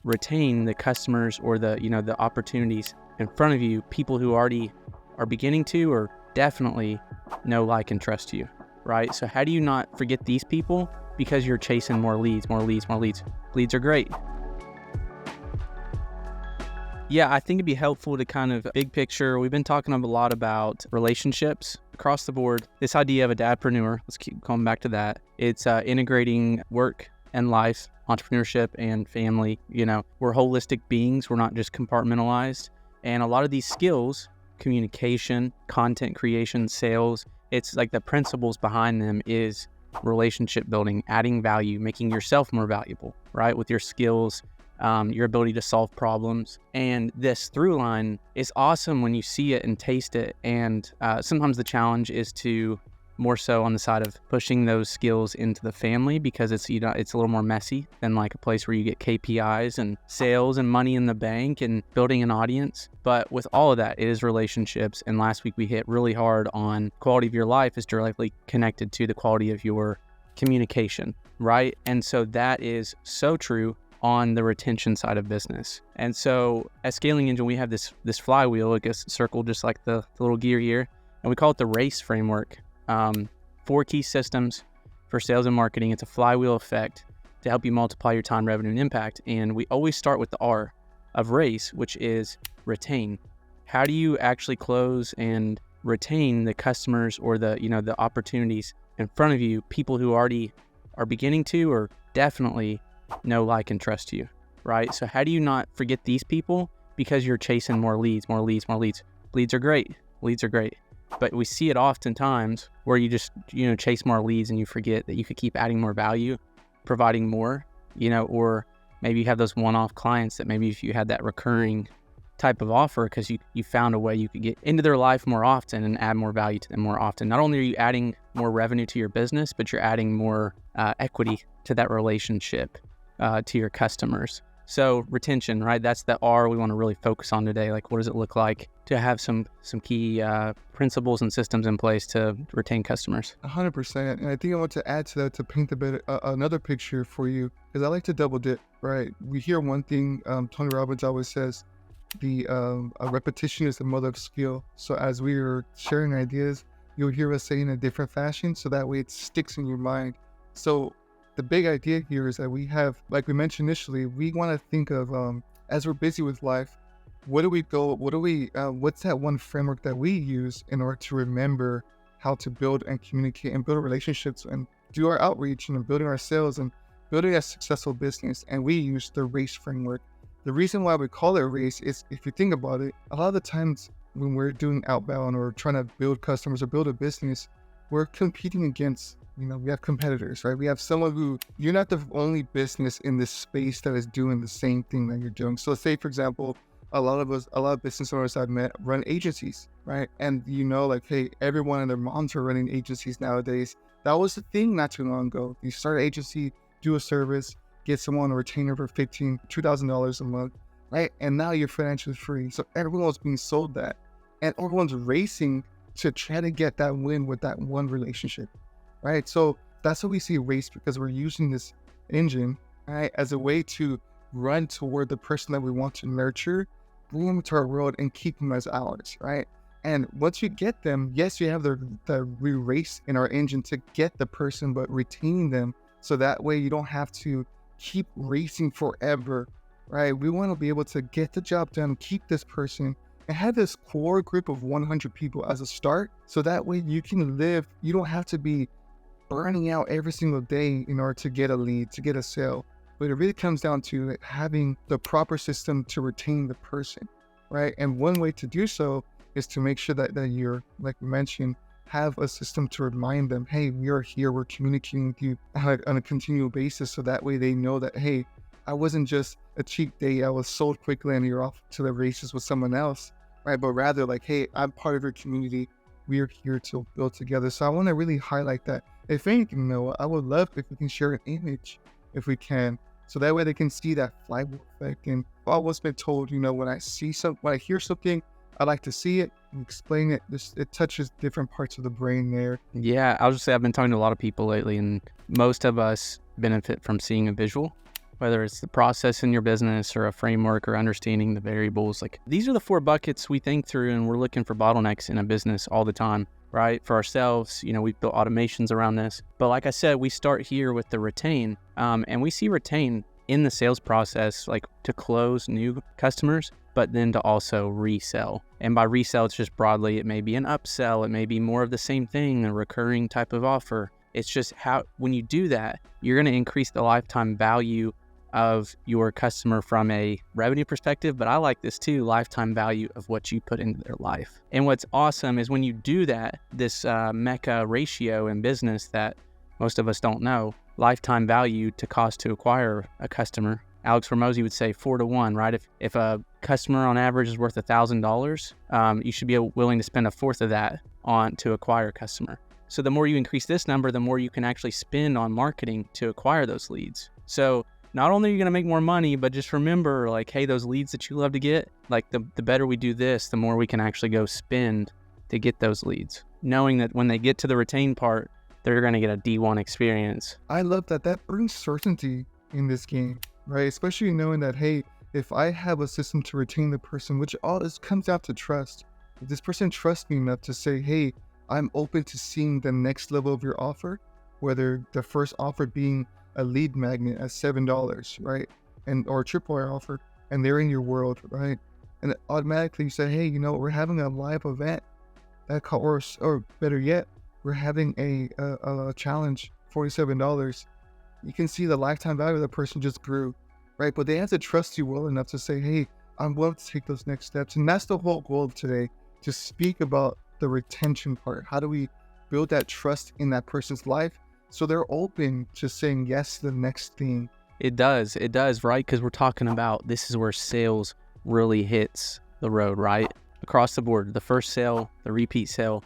retain the customers or the opportunities in front of you, people who already are beginning to or definitely know, like, and trust you, right? So how do you not forget these people because you're chasing more leads? Leads are great. Yeah, I think it'd be helpful to kind of big picture. We've been talking a lot about relationships across the board. This idea of a dadpreneur, let's keep coming back to that. It's integrating work and life, entrepreneurship and family. We're holistic beings. We're not just compartmentalized. And a lot of these skills, communication, content creation, sales, it's like the principles behind them is relationship building, adding value, making yourself more valuable, right? With your skills, your ability to solve problems. And this through line is awesome when you see it and taste it. And sometimes the challenge is to more so on the side of pushing those skills into the family, because it's a little more messy than like a place where you get KPIs and sales and money in the bank and building an audience. But with all of that, it is relationships. And last week we hit really hard on quality of your life is directly connected to the quality of your communication, right? And so that is so true on the retention side of business. And so at Scaling Engine, we have this flywheel, I guess, circle, just like the little gear here, and we call it the RACE framework. 4 key systems for sales and marketing. It's a flywheel effect to help you multiply your time, revenue, and impact. And we always start with the R of RACE, which is retain. How do you actually close and retain the customers or the opportunities in front of you, people who already are beginning to or definitely know, like, and trust you, right? So how do you not forget these people because you're chasing more leads? Leads are great. But we see it oftentimes where you just, chase more leads and you forget that you could keep adding more value, providing more, or maybe you have those one-off clients that maybe if you had that recurring type of offer because you found a way you could get into their life more often and add more value to them more often. Not only are you adding more revenue to your business, but you're adding more equity to that relationship, to your customers. So retention, right? That's the R we want to really focus on today. Like, what does it look like to have some key principles and systems in place to retain customers? 100%. And I think I want to add to that to paint a bit another picture for you, because I like to double dip, right? We hear one thing, Tony Robbins always says, a repetition is the mother of skill. So as we are sharing ideas, you'll hear us say in a different fashion, so that way it sticks in your mind. So the big idea here is that we have, like we mentioned initially, we want to think of, as we're busy with life, what's that one framework that we use in order to remember how to build and communicate and build relationships and do our outreach and building our sales and building a successful business. And we use the RACE framework. The reason why we call it RACE is, if you think about it, a lot of the times when we're doing outbound or trying to build customers or build a business, we're competing against, we have competitors, right? We have someone who, you're not the only business in this space that is doing the same thing that you're doing. So say, for example, a lot of business owners I've met run agencies, right? And hey, everyone and their moms are running agencies nowadays. That was the thing not too long ago. You start an agency, do a service, get someone a retainer for $2,000 a month, right? And now you're financially free. So everyone's being sold that. And everyone's racing to try to get that win with that one relationship, right? So that's what we see RACE, because we're using this engine, right, as a way to run toward the person that we want to nurture, bring them to our world and keep them as ours, right? And once you get them, yes, you have the race in our engine to get the person, but retaining them. So that way you don't have to keep racing forever, right? We want to be able to get the job done, keep this person, and have this core group of 100 people as a start. So that way you can live, you don't have to be burning out every single day in order to get a lead, to get a sale. But it really comes down to having the proper system to retain the person, right? And one way to do so is to make sure that you're, like we mentioned, have a system to remind them, hey, we are here, we're communicating with you on a continual basis. So that way they know that, hey, I wasn't just a cheap date, I was sold quickly and you're off to the races with someone else, right? But rather like, hey, I'm part of your community, we are here to build together. So I want to really highlight that. If anything, Noah, I would love if we can share an image, if we can, so that way they can see that flywheel effect. And I've always been told, when I hear something, I like to see it and explain it. It touches different parts of the brain there. Yeah, I'll just say I've been talking to a lot of people lately, and most of us benefit from seeing a visual whether it's the process in your business or a framework or understanding the variables. Like, these are the 4 buckets we think through, and we're looking for bottlenecks in a business all the time, right? For ourselves, we've built automations around this. But like I said, we start here with the retain, and we see retain in the sales process, like to close new customers, but then to also resell. And by resell, it's just broadly, it may be an upsell, it may be more of the same thing, a recurring type of offer. It's just how, when you do that, you're going to increase the lifetime value of your customer from a revenue perspective, but I like this too, lifetime value of what you put into their life. And what's awesome is when you do that, this MECA ratio in business that most of us don't know, lifetime value to cost to acquire a customer, Alex Hormozi would say 4 to 1, right? If a customer on average is worth $1,000, you should be willing to spend a fourth of that on to acquire a customer. So the more you increase this number, the more you can actually spend on marketing to acquire those leads. So not only are you going to make more money, but just remember, like, hey, those leads that you love to get, like the better we do this, the more we can actually go spend to get those leads, knowing that when they get to the retain part, they're going to get a D1 experience. I love that. That brings certainty in this game, right? Especially knowing that, hey, if I have a system to retain the person, which all this comes down to trust. If this person trusts me enough to say, hey, I'm open to seeing the next level of your offer, whether the first offer being a lead magnet at $7, right? And or a tripwire offer, and they're in your world, right? And automatically you say, hey, we're having a live event that or better yet, we're having a challenge, $47. You can see the lifetime value of the person just grew, right? But they have to trust you well enough to say, hey, I'm willing to take those next steps. And that's the whole goal of today, to speak about the retention part. How do we build that trust in that person's life so they're open to saying yes to the next thing? It does, right? Because we're talking about, this is where sales really hits the road, right? Across the board, the first sale, the repeat sale,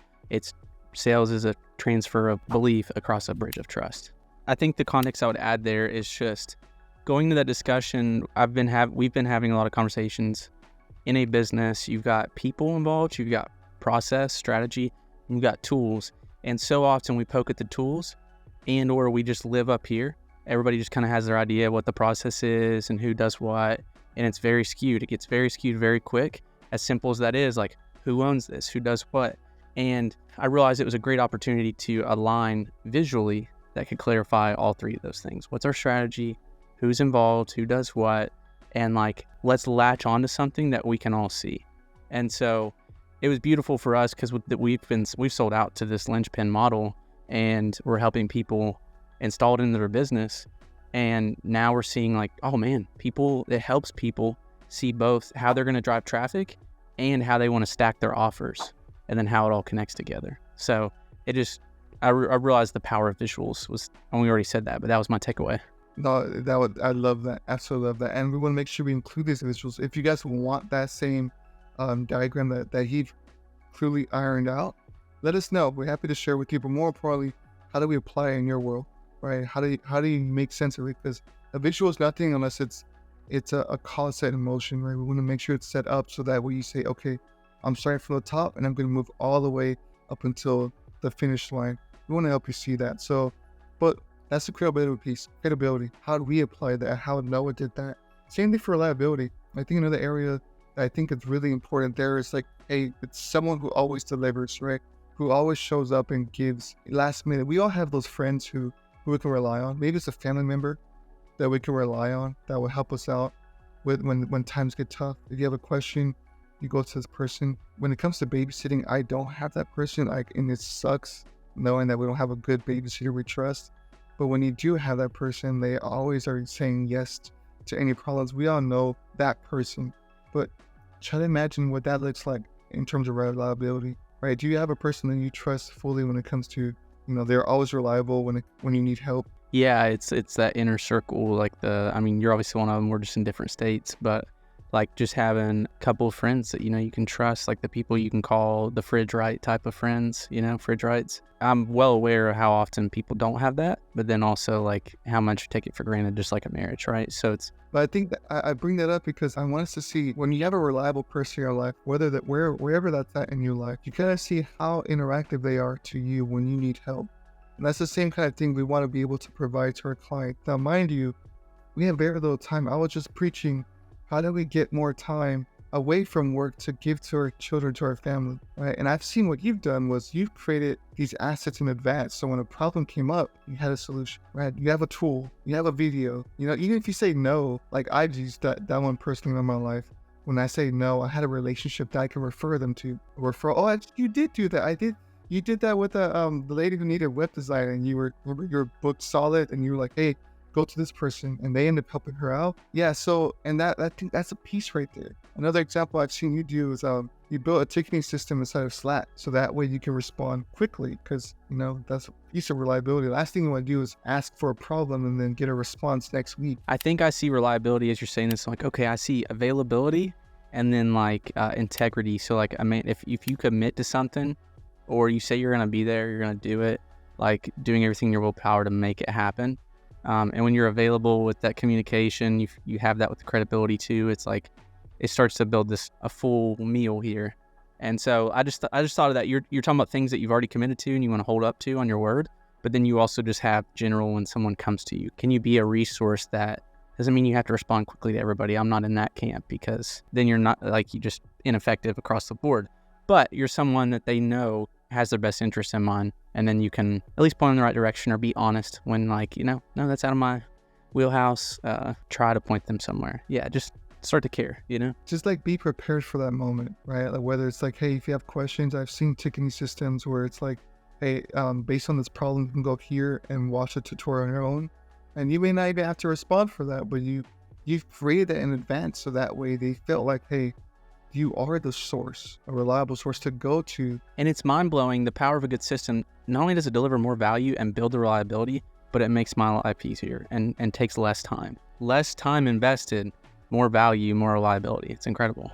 sales is a transfer of belief across a bridge of trust. I think the context I would add there is just going to that discussion. We've been having a lot of conversations in a business. You've got people involved, you've got process, strategy, you've got tools. And so often we poke at the tools or we just live up here. Everybody just kind of has their idea of what the process is and who does what. And it's very skewed. It gets very skewed very quick. As simple as that is, like, who owns this? Who does what? And I realized it was a great opportunity to align visually that could clarify all 3 of those things. What's our strategy? Who's involved? Who does what? And like, let's latch onto something that we can all see. And so it was beautiful for us because we've sold out to this linchpin model, and we're helping people install it into their business. And now we're seeing, like, oh man, it helps people see both how they're going to drive traffic and how they want to stack their offers, and then how it all connects together. So I realized the power of visuals and we already said that, but that was my takeaway. No, I love that. Absolutely love that. And we want to make sure we include these visuals. If you guys want that same diagram that he clearly ironed out, let us know. We're happy to share with you. But more importantly, how do we apply it in your world, right? How do you make sense of it? Because a visual is nothing unless it's a cause set in motion, right? We want to make sure it's set up so that when you say, okay, I'm starting from the top and I'm going to move all the way up until the finish line. We want to help you see that. So, but that's the credibility piece. Credibility. How do we apply that? How Noah did that? Same thing for reliability. I think another area that I think is really important there is like, hey, it's someone who always delivers, right? Who always shows up and gives last minute. We all have those friends who we can rely on. Maybe it's a family member that we can rely on that will help us out when times get tough. If you have a question, you go to this person. When it comes to babysitting, I don't have that person, and it sucks knowing that we don't have a good babysitter we trust. But when you do have that person, they always are saying yes to any problems. We all know that person, but try to imagine what that looks like in terms of reliability, right? Do you have a person that you trust fully when it comes to, they're always reliable when you need help? Yeah, it's that inner circle, like you're obviously one of them. We're just in different states, but like just having a couple of friends that, you can trust, like the people you can call the fridge right type of friends, fridge rights. I'm well aware of how often people don't have that, but then also like how much you take it for granted, just like a marriage, right? So but I think that I bring that up because I want us to see when you have a reliable person in your life, wherever that's at in your life, you kind of see how interactive they are to you when you need help. And that's the same kind of thing we want to be able to provide to our client. Now, mind you, we had very little time. I was just preaching, how do we get more time away from work to give to our children, to our family, right? And I've seen what you've done was you've created these assets in advance. So when a problem came up, you had a solution, right? You have a tool, you have a video, even if you say no, like I've used that one personally in my life. When I say no, I had a relationship that I can refer them to. You did do that. You did that with the lady who needed web design, and you were booked solid, and you were like, hey, go to this person, and they end up helping her out. Yeah, so, and I think that's a piece right there. Another example I've seen you do is you built a ticketing system inside of Slack, so that way you can respond quickly, because that's a piece of reliability. The last thing you want to do is ask for a problem and then get a response next week. I think I see reliability as you're saying this, like, okay, I see availability and then like integrity. So like, I mean, if you commit to something, or you say you're going to be there, you're going to do it, like doing everything in your willpower to make it happen. And when you're available with that communication, you have that with the credibility too. It's like, it starts to build a full meal here. And so I just thought of that. You're talking about things that you've already committed to and you want to hold up to on your word, but then you also just have general when someone comes to you. Can you be a resource that doesn't mean you have to respond quickly to everybody? I'm not in that camp, because then you're not like, you just ineffective across the board. But you're someone that they know has their best interest in mind, and then you can at least point in the right direction or be honest when like, no, that's out of my wheelhouse. Try to point them somewhere. Yeah, just start to care, Just like be prepared for that moment, right? Like whether it's like, hey, if you have questions, I've seen ticketing systems where it's like, hey, based on this problem, you can go here and watch a tutorial on your own. And you may not even have to respond for that, but you've created that in advance, so that way they felt like, hey, you are the source, a reliable source to go to. And it's mind-blowing, the power of a good system. Not only does it deliver more value and build the reliability, but it makes my life easier and takes less time. Less time invested, more value, more reliability. It's incredible.